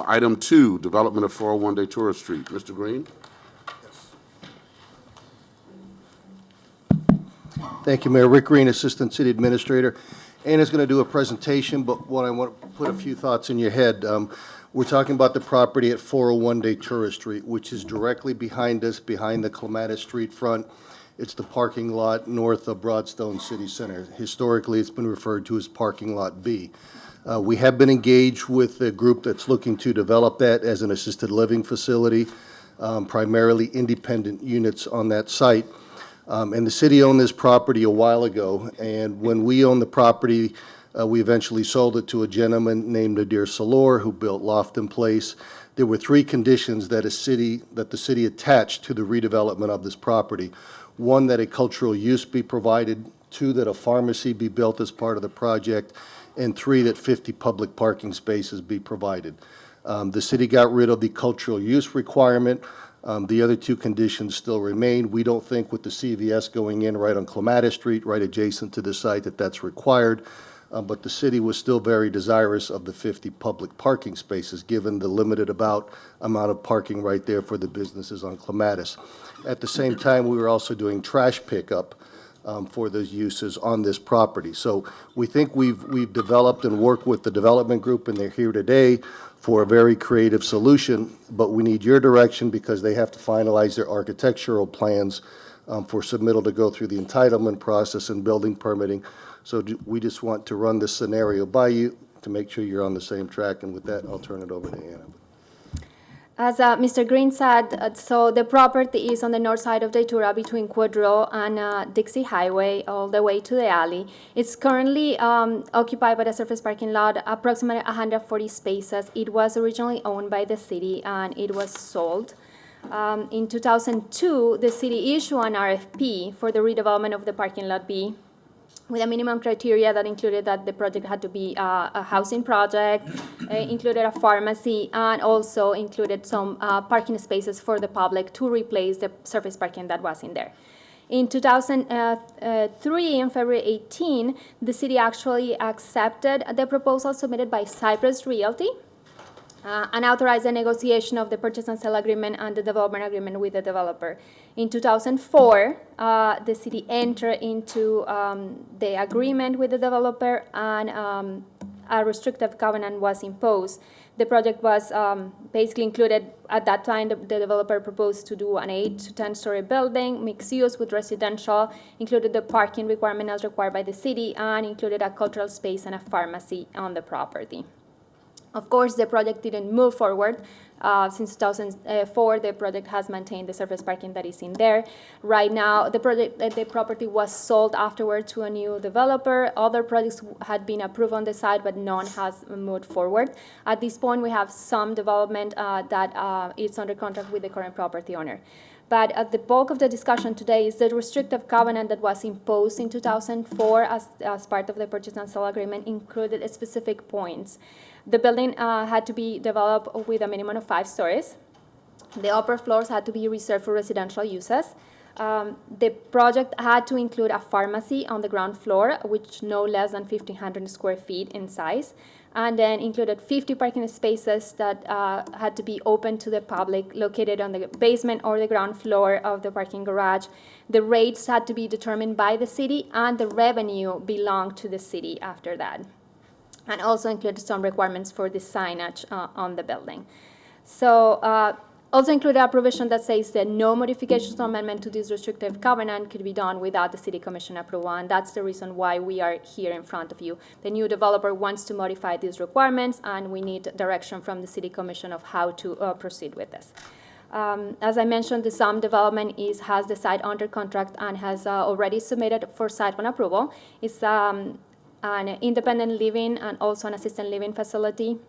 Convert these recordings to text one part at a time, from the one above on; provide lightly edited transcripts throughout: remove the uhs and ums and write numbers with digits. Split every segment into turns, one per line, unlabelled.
Item 2, development of 401 Datura Street. Mr. Greene?
Thank you, Mayor. Rick Greene, Assistant City Administrator. Anna's going to do a presentation, but what I want to put a few thoughts in your head. We're talking about the property at 401 Datura Street, which is directly behind us, behind the Clematis Street front. It's the parking lot north of Broadstone City Center. Historically, it's been referred to as Parking Lot B. We have been engaged with a group that's looking to develop that as an assisted living facility, primarily independent units on that site. And the city owned this property a while ago, and when we owned the property, we eventually sold it to a gentleman named Nadir Salor, who built Lofton Place. There were 3 conditions that the city attached to the redevelopment of this property. 1, that a cultural use be provided. 2, that a pharmacy be built as part of the project. And 3, that 50 public parking spaces be provided. The city got rid of the cultural use requirement. The other 2 conditions still remain. We don't think with the CVS going in right on Clematis Street, right adjacent to the site, that that's required. But the city was still very desirous of the 50 public parking spaces, given the limited amount of parking right there for the businesses on Clematis. At the same time, we were also doing trash pickup for those uses on this property. So we think we've developed and worked with the development group, and they're here today for a very creative solution, but we need your direction because they have to finalize their architectural plans for submittal to go through the entitlement process and building permitting. So we just want to run this scenario by you to make sure you're on the same track, and with that, I'll turn it over to Anna.
As Mr. Greene said, so the property is on the north side of Datura between Quadro and Dixie Highway, all the way to the alley. It's currently occupied by the surface parking lot, approximately 140 spaces. It was originally owned by the city, and it was sold. In 2002, the city issued an RFP for the redevelopment of the parking lot B, with a minimum criteria that included that the project had to be a housing project, included a pharmacy, and also included some parking spaces for the public to replace the surface parking that was in there. In 2003, on February 18, the city actually accepted the proposal submitted by Cypress Realty and authorized the negotiation of the purchase and sale agreement and the development agreement with the developer. In 2004, the city entered into the agreement with the developer, and a restrictive covenant was imposed. The project was basically included, at that time, the developer proposed to do an 8 to 10-story building, mixed use with residential, included the parking requirement as required by the city, and included a cultural space and a pharmacy on the property. Of course, the project didn't move forward. Since 2004, the project has maintained the surface parking that is in there. Right now, the property was sold afterward to a new developer. Other projects had been approved on the site, but none has moved forward. At this point, we have some development that is under contract with the current property owner. But the bulk of the discussion today is the restrictive covenant that was imposed in 2004 as part of the purchase and sale agreement included specific points. The building had to be developed with a minimum of 5 stories. The upper floors had to be reserved for residential uses. The project had to include a pharmacy on the ground floor, which no less than 1,500 square feet in size, and then included 50 parking spaces that had to be open to the public, located on the basement or the ground floor of the parking garage. The rates had to be determined by the city, and the revenue belonged to the city after that, and also included some requirements for the signage on the building. So also included a provision that says that no modifications or amendment to this restrictive covenant could be done without the city commission approval, and that's the reason why we are here in front of you. The new developer wants to modify these requirements, and we need direction from the city commission of how to proceed with this. As I mentioned, the SUM development has the site under contract and has already submitted for site plan approval. It's an independent living and also an assisted living facility.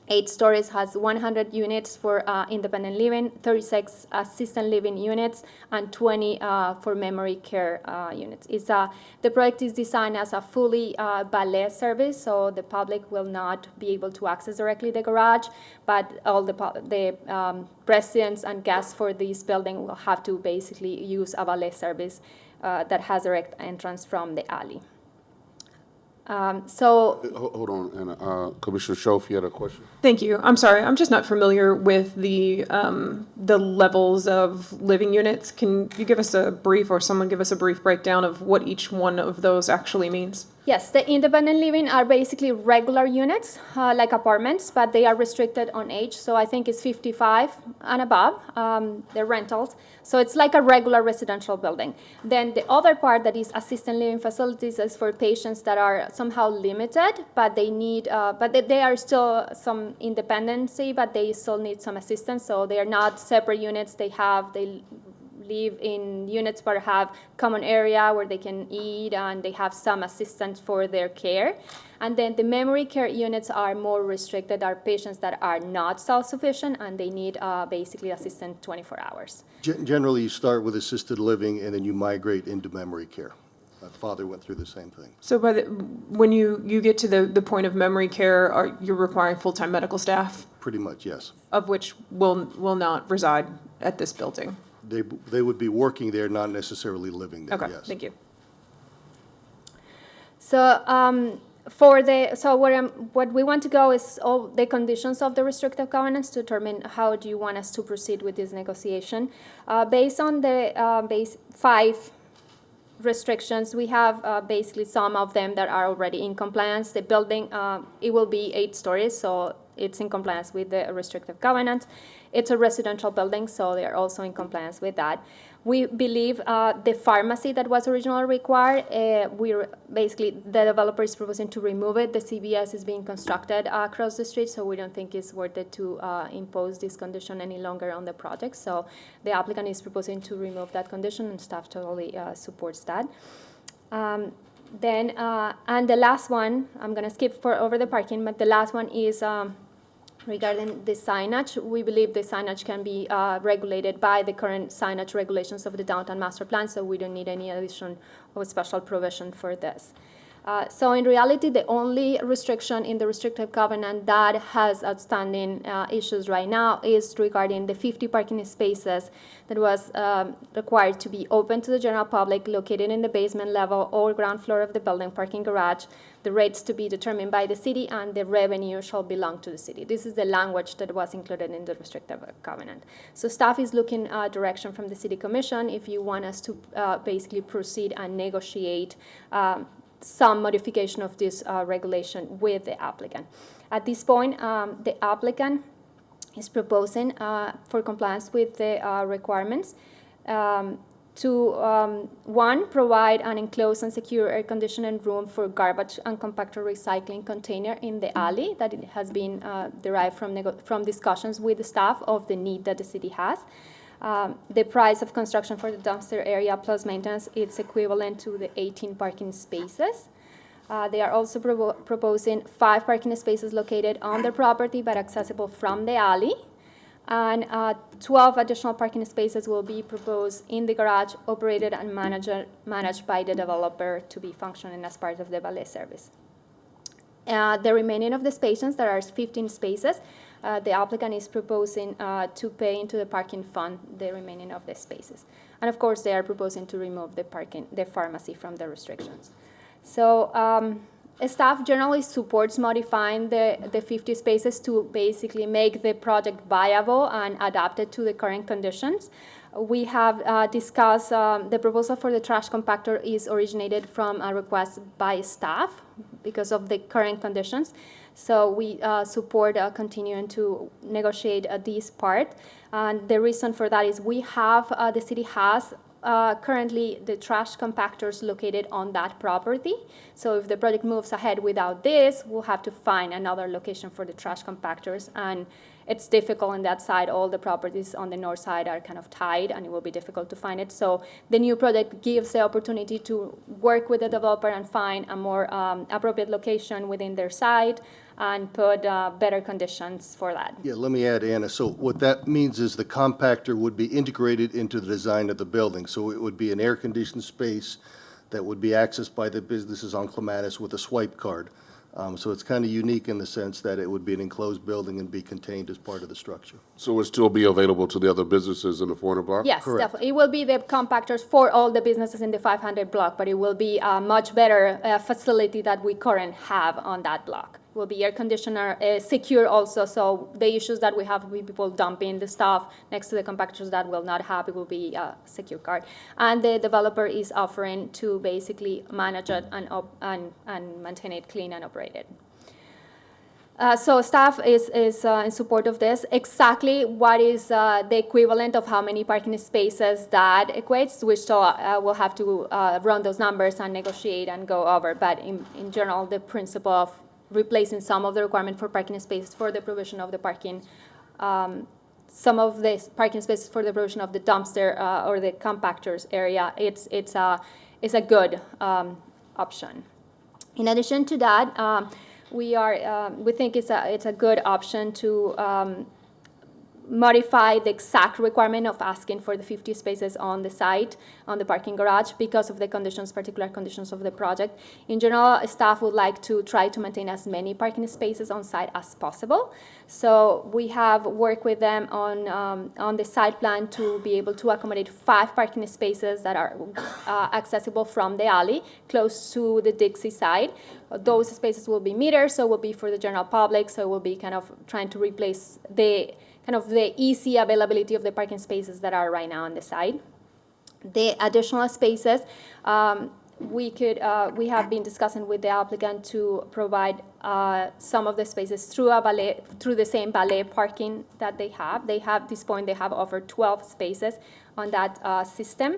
8 stories, has 100 units for independent living, 36 assisted living units, and 20 for memory care units. The project is designed as a fully valet service, so the public will not be able to access directly the garage, but all the residents and guests for this building will have to basically use a valet service that has direct entrance from the alley.
Hold on, Anna. Commissioner Schoaf, you had a question?
Thank you. I'm sorry. I'm just not familiar with the levels of living units. Can you give us a brief, or someone give us a brief breakdown of what each one of those actually means?
Yes, the independent living are basically regular units, like apartments, but they are restricted on age. So I think it's 55 and above, they're rentals. So it's like a regular residential building. Then the other part that is assisted living facilities is for patients that are somehow limited, but they need, they are still some independency, but they still need some assistance. So they are not separate units. They live in units but have common area where they can eat, and they have some assistance for their care. And then the memory care units are more restricted, are patients that are not self-sufficient and they need basically assistance 24 hours.
Generally, you start with assisted living and then you migrate into memory care. My father went through the same thing.
So when you get to the point of memory care, you're requiring full-time medical staff,
Pretty much, yes.
of which will not reside at this building?
They would be working there, not necessarily living there,
Okay,
yes.
thank you.
So what we want to go is all the conditions of the restrictive covenants to determine how do you want us to proceed with this negotiation. Based on the 5 restrictions, we have basically some of them that are already in compliance. The building, it will be 8 stories, so it's in compliance with the restrictive covenant. It's a residential building, so they are also in compliance with that. We believe the pharmacy that was originally required, the developer is proposing to remove it. The CVS is being constructed across the street, so we don't think it's worth it to impose this condition any longer on the project. So the applicant is proposing to remove that condition, and staff totally supports that. And the last one, I'm going to skip over the parking, but the last one is regarding the signage. We believe the signage can be regulated by the current signage regulations of the downtown master plan, so we don't need any addition of a special provision for this. So in reality, the only restriction in the restrictive covenant that has outstanding issues right now is regarding the 50 parking spaces that was required to be open to the general public, located in the basement level or ground floor of the building parking garage, the rates to be determined by the city, and the revenue shall belong to the city. This is the language that was included in the restrictive covenant. So staff is looking direction from the city commission if you want us to basically proceed and negotiate some modification of this regulation with the applicant. At this point, the applicant is proposing for compliance with the requirements to, one, provide an enclosed and secure air conditioning room for garbage and compactor recycling container in the alley that it has been derived from discussions with the staff of the need that the city has. The price of construction for the dumpster area plus maintenance is equivalent to the 18 parking spaces. They are also proposing 5 parking spaces located on their property but accessible from the alley. And 12 additional parking spaces will be proposed in the garage, operated and managed by the developer to be functioning as part of the valet service. The remaining of the spaces, there are 15 spaces, the applicant is proposing to pay into the parking fund the remaining of the spaces. And of course, they are proposing to remove the pharmacy from the restrictions. So staff generally supports modifying the 50 spaces to basically make the project viable and adapted to the current conditions. We have discussed the proposal for the trash compactor is originated from a request by staff because of the current conditions. So we support continuing to negotiate this part. And the reason for that is we have, the city has currently the trash compactors located on that property. So if the project moves ahead without this, we'll have to find another location for the trash compactors. And it's difficult on that side. All the properties on the north side are kind of tied, and it will be difficult to find it. So the new project gives the opportunity to work with the developer and find a more appropriate location within their site and put better conditions for that.
Yeah, let me add, Anna. So what that means is the compactor would be integrated into the design of the building. So it would be an air-conditioned space that would be accessed by the businesses on Clematis with a swipe card. So it's kind of unique in the sense that it would be an enclosed building and be contained as part of the structure.
So it will still be available to the other businesses in the 400 block?
Yes,
Correct.
definitely. It will be the compactors for all the businesses in the 500 block, but it will be a much better facility that we currently have on that block. Will be air conditioner, secure also, so the issues that we have with people dumping the stuff next to the compactors that will not have, it will be a secure card. And the developer is offering to basically manage it and maintain it clean and operated. So staff is in support of this. Exactly what is the equivalent of how many parking spaces that equates, which so we'll have to run those numbers and negotiate and go over. But in general, the principle of replacing some of the requirement for parking spaces for the provision of the parking, some of the parking spaces for the provision of the dumpster or the compactors area, it's a good option. In addition to that, we think it's a good option to modify the exact requirement of asking for the 50 spaces on the site, on the parking garage, because of the conditions, particular conditions of the project. In general, staff would like to try to maintain as many parking spaces on site as possible. So we have worked with them on the site plan to be able to accommodate 5 parking spaces that are accessible from the alley, close to the Dixie side. Those spaces will be metered, so will be for the general public, so we'll be kind of trying to replace the easy availability of the parking spaces that are right now on the side. The additional spaces, we have been discussing with the applicant to provide some of the spaces through the same valet parking that they have. At this point, they have over 12 spaces on that system.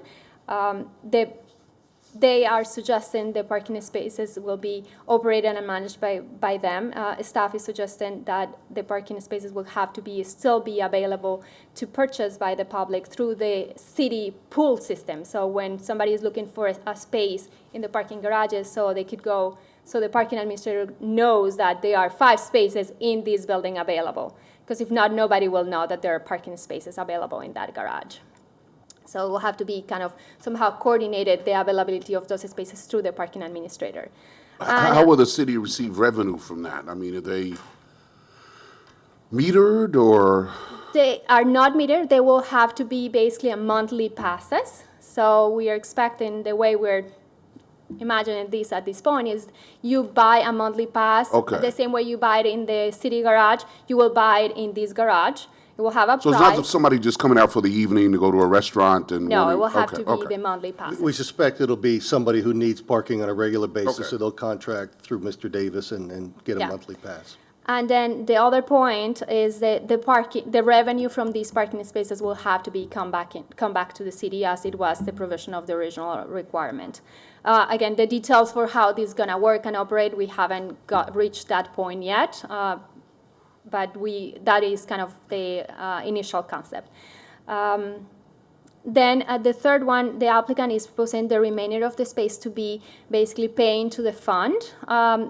They are suggesting the parking spaces will be operated and managed by them. Staff is suggesting that the parking spaces will have to still be available to purchase by the public through the city pool system. So when somebody is looking for a space in the parking garages, so they could go, so the parking administrator knows that there are 5 spaces in this building available. Because if not, nobody will know that there are parking spaces available in that garage. So it will have to be kind of somehow coordinated, the availability of those spaces through the parking administrator.
How will the city receive revenue from that? I mean, are they metered or?
They are not metered. They will have to be basically a monthly passes. So we are expecting, the way we're imagining this at this point is you buy a monthly pass.
Okay.
The same way you buy it in the city garage, you will buy it in this garage. It will have a
So
price.
it's not somebody just coming out for the evening to go to a restaurant and.
No,
wanting-
it will have
okay,
to be
okay.
the monthly passes.
We suspect it'll be somebody who needs parking on a regular basis,
Okay.
so they'll contract through Mr. Davis and get a
Yeah.
monthly pass.
And then the other point is that the revenue from these parking spaces will have to come back to the city, as it was the provision of the original requirement. Again, the details for how this is gonna work and operate, we haven't reached that point yet, but that is kind of the initial concept. Then the third one, the applicant is proposing the remainder of the space to be basically paying to the fund.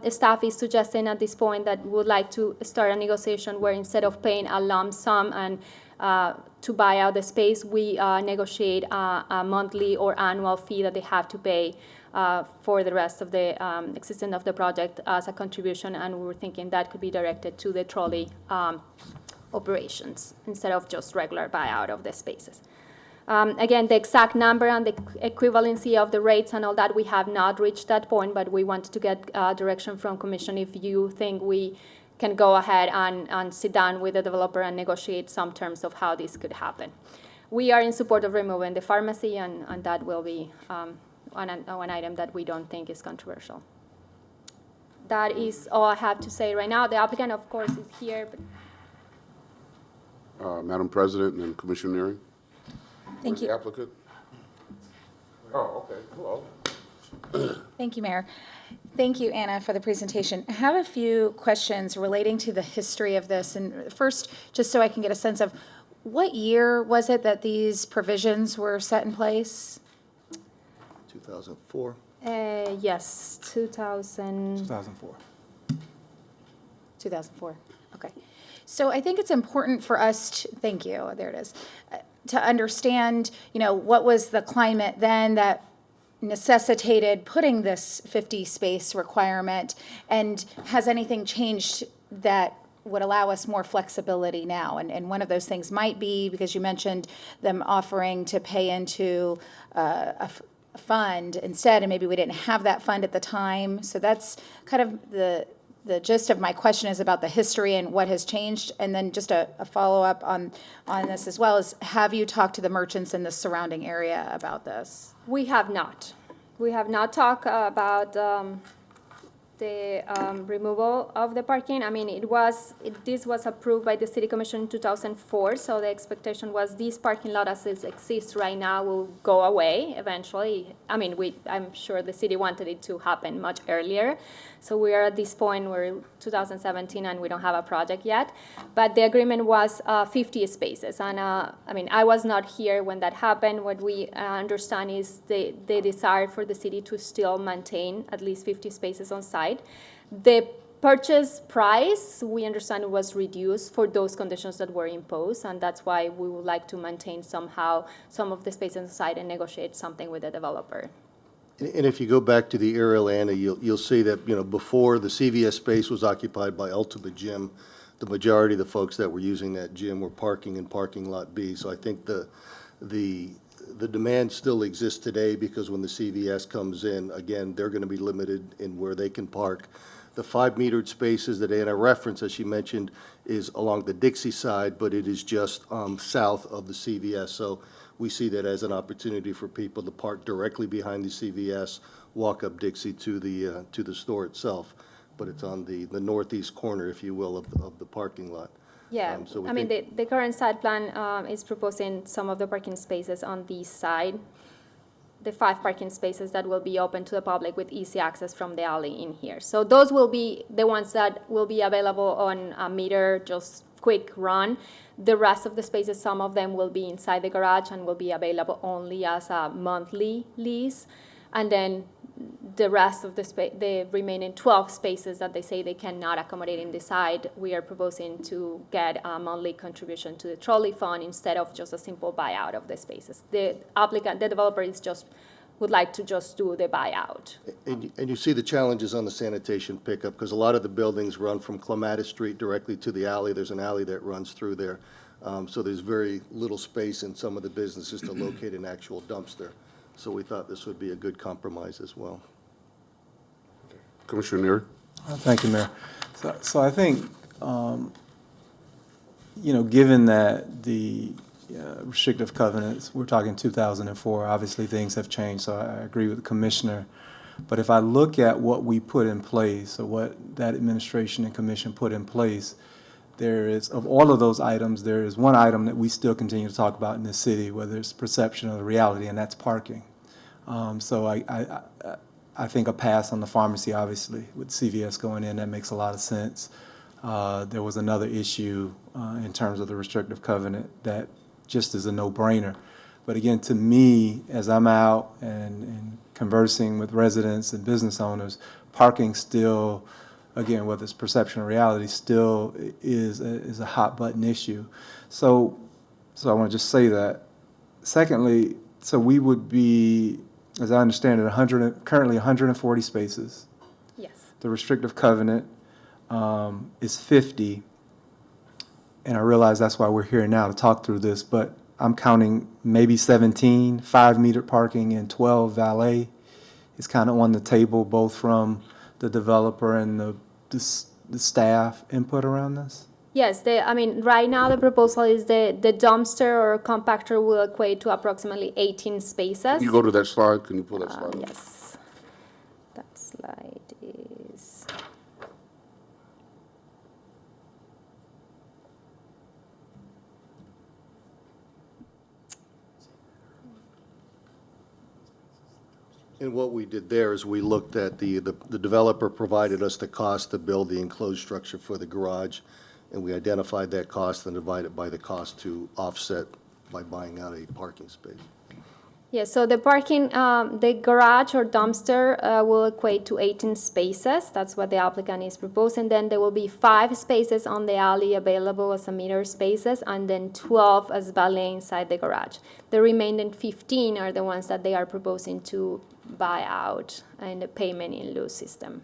Staff is suggesting at this point that we would like to start a negotiation where instead of paying a lump sum and to buy out the space, we negotiate a monthly or annual fee that they have to pay for the rest of the existence of the project as a contribution, and we were thinking that could be directed to the trolley operations instead of just regular buyout of the spaces. Again, the exact number and the equivalency of the rates and all that, we have not reached that point, but we wanted to get direction from Commission if you think we can go ahead and sit down with the developer and negotiate some terms of how this could happen. We are in support of removing the pharmacy, and that will be one item that we don't think is controversial. That is all I have to say right now. The applicant, of course, is here. But
Madam President and Commissioner Neary?
Thank
The
you.
applicant? Oh, okay, hello.
Thank you, Mayor. Thank you, Anna, for the presentation. I have a few questions relating to the history of this. And first, just so I can get a sense of, what year was it that these provisions were set in place?
2004.
yes,
2004.
2004. Okay. So I think it's important for us to, thank you, there it is, to understand, what was the climate then that necessitated putting this 50 space requirement? And has anything changed that would allow us more flexibility now? And one of those things might be, because you mentioned them offering to pay into a fund instead, and maybe we didn't have that fund at the time. So that's kind of the gist of my question, is about the history and what has changed. And then just a follow-up on this as well is, have you talked to the merchants in the surrounding area about this?
We have not. We have not talked about the removal of the parking. I mean, this was approved by the City Commission in 2004, so the expectation was this parking lot as it exists right now will go away eventually. I mean, I'm sure the city wanted it to happen much earlier. So we are at this point, we're 2017 and we don't have a project yet. But the agreement was 50 spaces. And I mean, I was not here when that happened. What we understand is the desire for the city to still maintain at least 50 spaces on site. The purchase price, we understand, was reduced for those conditions that were imposed, and that's why we would like to maintain somehow some of the space on site and negotiate something with the developer.
And if you go back to the aerial, Anna, you'll see that, before the CVS space was occupied by Ultimate Gym, the majority of the folks that were using that gym were parking in parking lot B. So I think the demand still exists today, because when the CVS comes in, again, they're going to be limited in where they can park. The 5 metered spaces that Anna referenced, as she mentioned, is along the Dixie side, but it is just south of the CVS. So we see that as an opportunity for people to park directly behind the CVS, walk up Dixie to the store itself. But it's on the northeast corner, if you will, of the parking lot.
Yeah,
So we
I mean,
think-
the current site plan is proposing some of the parking spaces on this side, the 5 parking spaces that will be open to the public with easy access from the alley in here. So those will be the ones that will be available on a meter, just quick run. The rest of the spaces, some of them will be inside the garage and will be available only as a monthly lease. And then the rest of the remaining 12 spaces that they say they cannot accommodate in the site, we are proposing to get a monthly contribution to the trolley fund instead of just a simple buyout of the spaces. The developer would like to just do the buyout.
And you see the challenges on the sanitation pickup, because a lot of the buildings run from Clematis Street directly to the alley. There's an alley that runs through there. So there's very little space in some of the businesses to locate an actual dumpster. So we thought this would be a good compromise as well.
Commissioner Neary?
Thank you, Mayor. So I think, given that the restrictive covenants, we're talking 2004, obviously things have changed, so I agree with the commissioner. But if I look at what we put in place, or what that administration and commission put in place, there is, of all of those items, there is one item that we still continue to talk about in this city, whether it's perception or the reality, and that's parking. So I think a pass on the pharmacy, obviously, with CVS going in, that makes a lot of sense. There was another issue in terms of the restrictive covenant that just is a no-brainer. But again, to me, as I'm out and conversing with residents and business owners, parking still, again, whether it's perception or reality, still is a hot-button issue. So I want to just say that. Secondly, so we would be, as I understand it, currently 140 spaces.
Yes.
The restrictive covenant is 50, and I realize that's why we're here now to talk through this, but I'm counting maybe 17 5-meter parking and 12 valet. It's kind of on the table, both from the developer and the staff input around this.
Yes, right now the proposal is the dumpster or compactor will equate to approximately 18 spaces.
Can you go to that slide? Can you pull that slide?
Yes, that slide is.
And what we did there is we looked at the developer provided us the cost to build the enclosed structure for the garage, and we identified that cost and divided by the cost to offset by buying out a parking space.
Yeah, so the parking, the garage or dumpster will equate to 18 spaces. That's what the applicant is proposing. Then there will be 5 spaces on the alley available as a meter spaces, and then 12 as valet inside the garage. The remaining 15 are the ones that they are proposing to buy out in the payment in lieu system.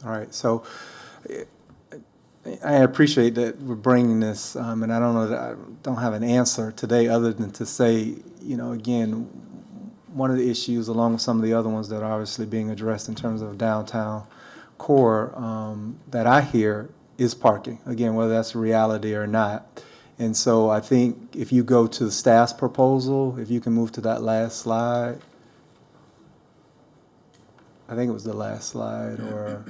All right, so I appreciate that we're bringing this, and I don't know that I don't have an answer today other than to say, you know, again, one of the issues, along with some of the other ones that are obviously being addressed in terms of downtown core, that I hear is parking, again, whether that's a reality or not. And so I think if you go to the staff's proposal, if you can move to that last slide, I think it was the last slide, or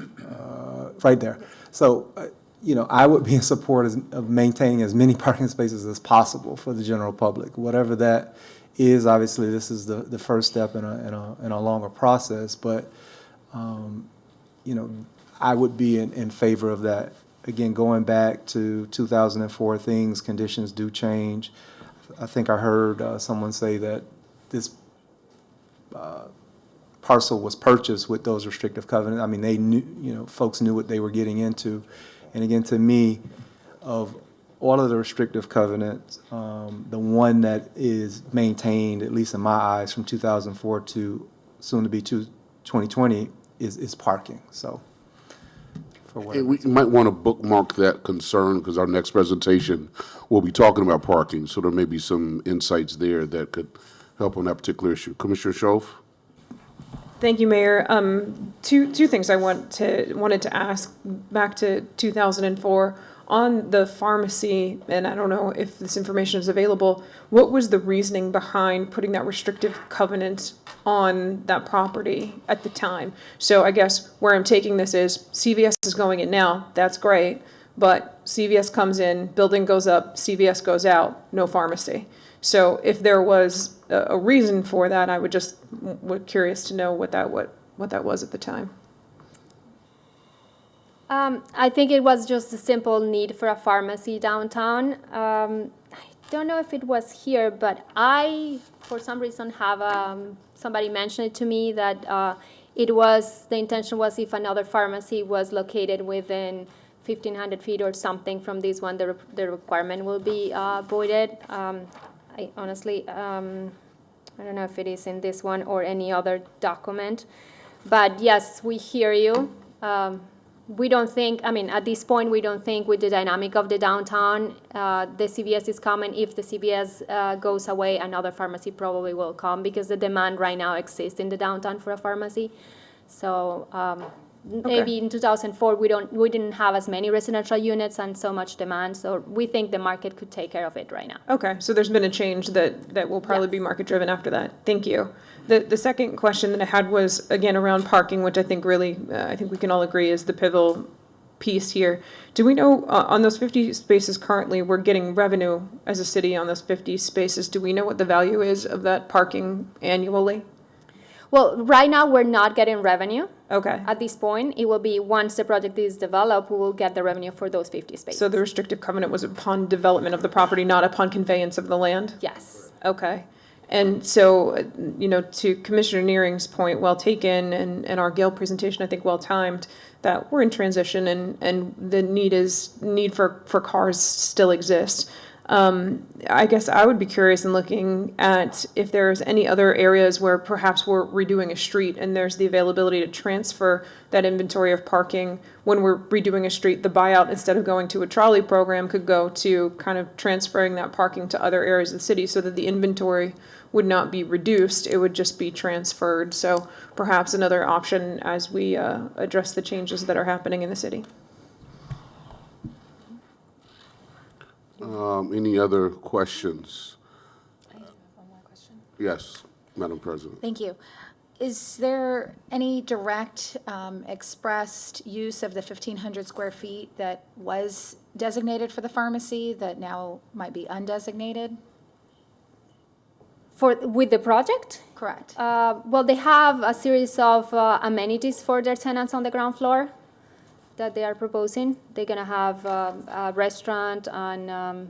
right there. So, you know, I would be in support of maintaining as many parking spaces as possible for the general public. Whatever that is, obviously, this is the first step in a longer process. But, you know, I would be in favor of that. Again, going back to 2004, conditions do change. I think I heard someone say that this parcel was purchased with those restrictive covenants. I mean, they knew, you know, folks knew what they were getting into. And again, to me, of all of the restrictive covenants, the one that is maintained, at least in my eyes, from 2004 to soon to be 2020 is parking. So, for
Hey,
whatever.
we might want to bookmark that concern because our next presentation will be talking about parking. So there may be some insights there that could help on that particular issue. Commissioner Shove?
Thank you, Mayor. Two things I wanted to ask back to 2004 on the pharmacy, and I don't know if this information is available. What was the reasoning behind putting that restrictive covenant on that property at the time? So I guess where I'm taking this is CVS is going in now. That's great, but CVS comes in, building goes up, CVS goes out, no pharmacy. So if there was a reason for that, I would just curious to know what that was at the time.
I think it was just a simple need for a pharmacy downtown. I don't know if it was here, but I, for some reason, have somebody mentioned it to me that the intention was if another pharmacy was located within 1,500 feet or something from this one, the requirement will be voided. I honestly, I don't know if it is in this one or any other document. But yes, we hear you. We don't think, I mean, at this point, we don't think with the dynamic of the downtown, the CVS is coming. If the CVS goes away, another pharmacy probably will come because the demand right now exists in the downtown for a pharmacy. So maybe in 2004, we didn't have as many residential units and so much demand. So we think the market could take care of it right now.
Okay, so there's been a change that will probably be market driven after that. Thank you. The second question that I had was, again, around parking, which I think really, I think we can all agree is the pivotal piece here. Do we know, on those 50 spaces currently, we're getting revenue as a city on those 50 spaces. Do we know what the value is of that parking annually?
Well, right now, we're not getting revenue.
Okay.
At this point, it will be once the project is developed, we will get the revenue for those 50 spaces.
So the restrictive covenant was upon development of the property, not upon conveyance of the land?
Yes.
Okay. And so, you know, to Commissioner Nearing's point, well taken, and our Gale presentation, I think, well timed, that we're in transition and the need for cars still exists. I guess I would be curious in looking at if there's any other areas where perhaps we're redoing a street and there's the availability to transfer that inventory of parking. When we're redoing a street, the buyout, instead of going to a trolley program, could go to kind of transferring that parking to other areas of the city so that the inventory would not be reduced, it would just be transferred. So perhaps another option as we address the changes that are happening in the city.
Any other questions?
I have one more question.
Yes, Madam President.
Thank you. Is there any direct expressed use of the 1,500 square feet that was designated for the pharmacy that now might be undesignated?
With the project?
Correct.
Well, they have a series of amenities for their tenants on the ground floor that they are proposing. They're gonna have a restaurant and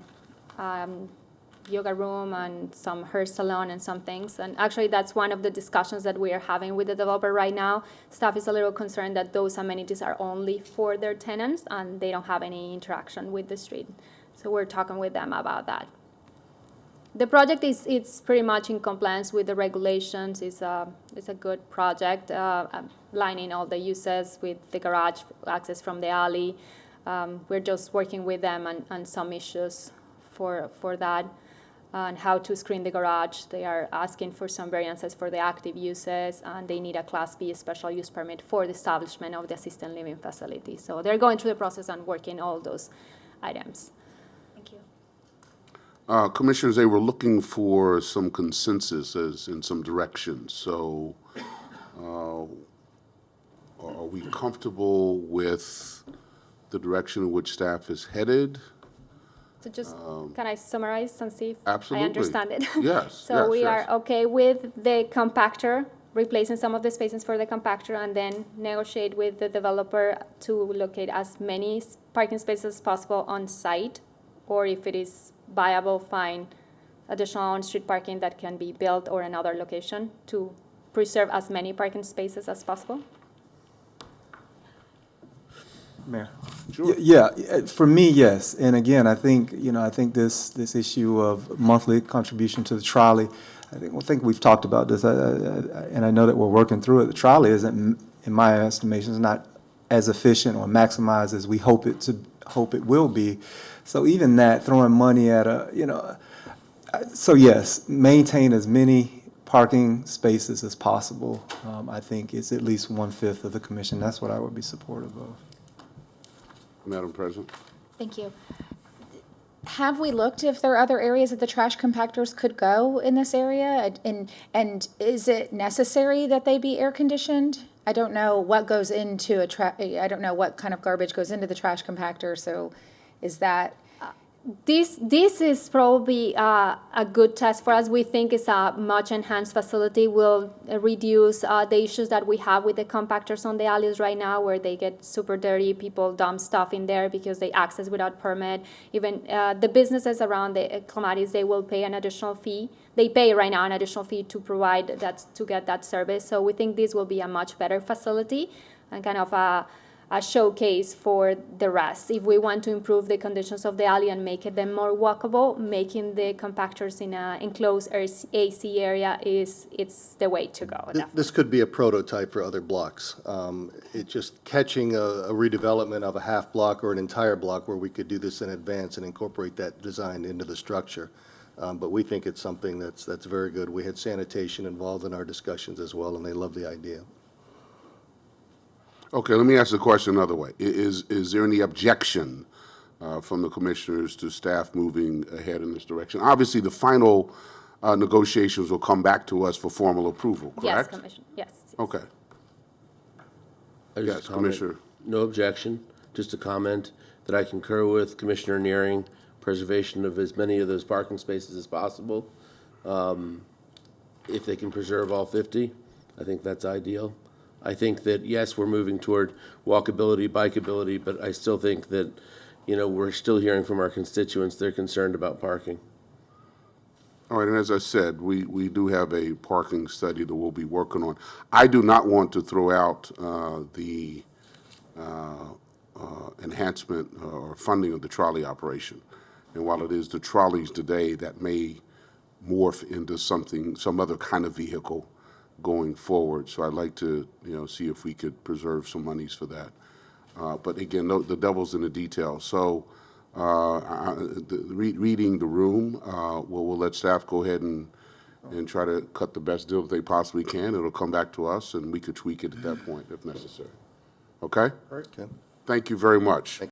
yoga room and some hair salon and some things. And actually, that's one of the discussions that we are having with the developer right now. Staff is a little concerned that those amenities are only for their tenants and they don't have any interaction with the street. So we're talking with them about that. The project it's pretty much in compliance with the regulations. It's a good project, lining all the uses with the garage access from the alley. We're just working with them on some issues for that, and how to screen the garage. They are asking for some variances for the active uses, and they need a Class B special use permit for the establishment of the assisted living facility. So they're going through the process and working all those items.
Thank you.
Commissioners, they were looking for some consensus in some directions. So are we comfortable with the direction in which staff is headed?
So just, can I summarize and see if
Absolutely.
I understand it?
Yes,
So
yes,
we
yes.
are okay with the compactor, replacing some of the spaces for the compactor, and then negotiate with the developer to locate as many parking spaces as possible on site, or if it is viable, find additional on-street parking that can be built or another location to preserve as many parking spaces as possible.
Mayor?
Sure.
Yeah, for me, yes. And again, I think, I think this issue of monthly contribution to the trolley, I think we've talked about this, and I know that we're working through it. The trolley isn't, in my estimation, is not as efficient or maximized as we hope it will be. So even that, throwing money at so yes, maintain as many parking spaces as possible. I think is at least 1/5 of the commission. That's what I would be supportive of.
Madam President?
Thank you. Have we looked if there are other areas that the trash compactors could go in this area? And is it necessary that they be air conditioned? I don't know what goes into I don't know what kind of garbage goes into the trash compactor, so is that?
This is probably a good test for us. We think it's a much enhanced facility. Will reduce the issues that we have with the compactors on the alleys right now, where they get super dirty. People dump stuff in there because they access without permit. Even the businesses around the Clematis, they will pay an additional fee. They pay right now an additional fee to provide that, to get that service. So we think this will be a much better facility and kind of a showcase for the rest. If we want to improve the conditions of the alley and make them more walkable, making the compactors in an enclosed AC area it's the way to go.
This could be a prototype for other blocks. It's just catching a redevelopment of a half block or an entire block where we could do this in advance and incorporate that design into the structure. But we think it's something that's very good. We had sanitation involved in our discussions as well, and they love the idea.
Okay, let me ask the question another way. Is there any objection from the commissioners to staff moving ahead in this direction? Obviously, the final negotiations will come back to us for formal approval,
Yes,
correct?
Commissioner, yes.
Okay.
I just
Yes,
comment-
Commissioner.
No objection. Just a comment that I concur with Commissioner Nearing, preservation of as many of those parking spaces as possible. If they can preserve all 50, I think that's ideal. I think that, yes, we're moving toward walkability, bikeability, but I still think that, we're still hearing from our constituents, they're concerned about parking.
All right, and as I said, we do have a parking study that we'll be working on. I do not want to throw out the enhancement or funding of the trolley operation. And while it is the trolleys today, that may morph into some other kind of vehicle going forward. So I'd like to, see if we could preserve some monies for that. But again, the devil's in the details. So reading the room, we'll let staff go ahead and try to cut the best deal that they possibly can. It'll come back to us, and we could tweak it at that point if necessary. Okay?
Okay.
Thank you very much.